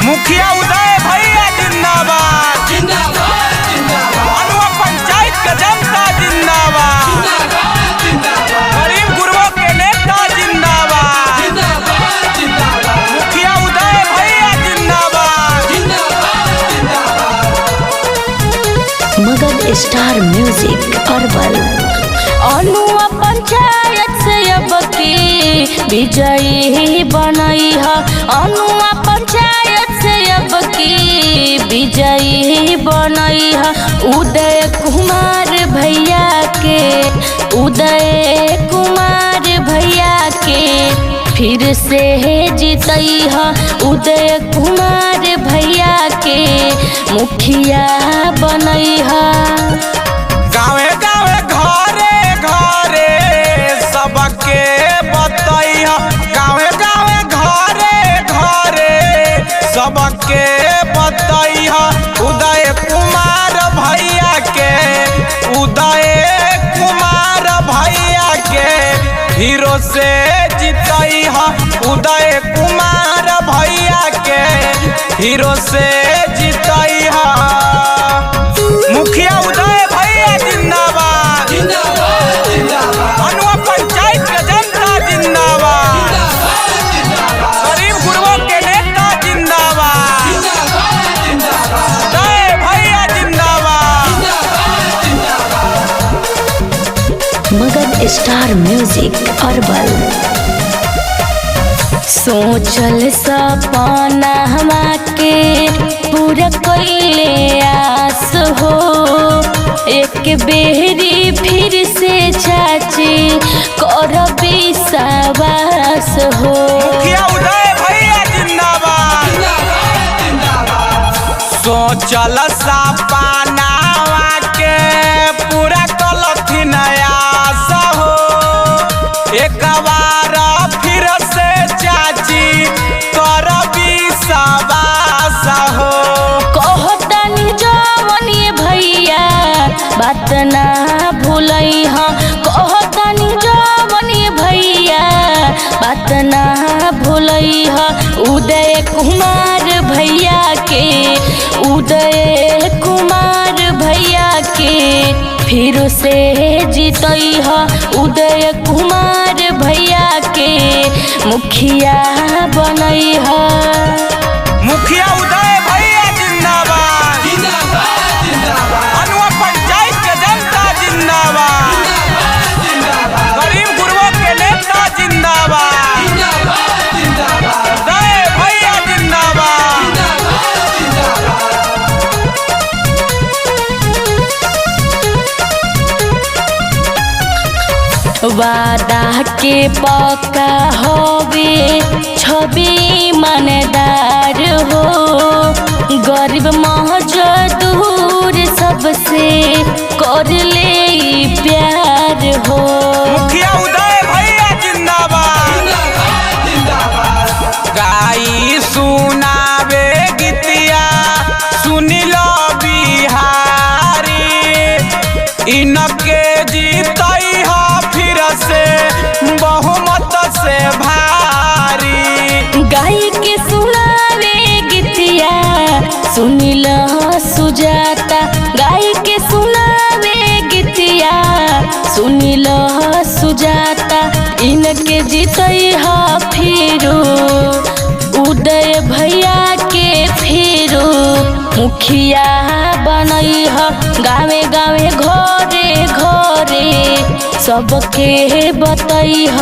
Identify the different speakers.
Speaker 1: मुखिया उदय भैया जिंदाबाद, अनुआ पंचायत का जनता जिंदाबाद, गरीब गुरबों के नेता जिंदाबाद, मुखिया उदय भैया जिंदाबाद।
Speaker 2: मगध स्टार म्यूजिक अरबल। अनुआ पंचायत से अब की विजयी बनई है, अनुआ पंचायत से अब की विजयी बनई है। उदय कुमार भैया के, उदय कुमार भैया के फिर से जीतई है। उदय कुमार भैया के मुखिया बनई है।
Speaker 1: गावे गावे घरे घरे सबके बतैया, गावे गावे घरे घरे सबके बतैया। उदय कुमार भैया के, उदय कुमार भैया के हीरो से जीतैया। उदय कुमार भैया के हीरो से जीतैया। मुखिया उदय भैया जिंदाबाद, अनुआ पंचायत का जनता जिंदाबाद, गरीब गुरबों के नेता जिंदाबाद, उदय भैया जिंदाबाद।
Speaker 2: Magadh star music herbal. सोचल सपना हमा के पूरा कइले आस हो। एक बेरी फिर से चाची कर विश्वास हो।
Speaker 1: मुखिया उदय भैया जिंदाबाद, सोचल सपना के पूरा कलथिन आस हो। एक बार फिर से चाची कर विश्वास हो।
Speaker 2: कहतनी जवनी भैया बात ना भूलई ह, कहतनी जवनी भैया बात ना भूलई ह। उदय कुमार भैया के, उदय कुमार भैया के फिर से जीतई ह। उदय कुमार भैया के मुखिया बनई ह।
Speaker 1: मुखिया उदय भैया जिंदाबाद, अनुआ पंचायत के जनता जिंदाबाद, गरीब गुरबों के नेता जिंदाबाद, उदय भैया जिंदाबाद।
Speaker 2: वादा के पक्का होवे छवि मनदार हो। गरीब मजदूर सबसे कर ले प्यार हो।
Speaker 1: मुखिया उदय भैया जिंदाबाद, गाई सुनावे गीतिया सुनिल बिहारी। इनके जीतई है फिर से बहुमत से भारी।
Speaker 2: गाई के सुनावे गीतिया सुनिल सुजाता, गाई के सुनावे गीतिया सुनिल सुजाता। इनके जीतई है फिरो उदय भैया के फिरो मुखिया बनई ह। गावे गावे घरे घरे सबके बतई ह।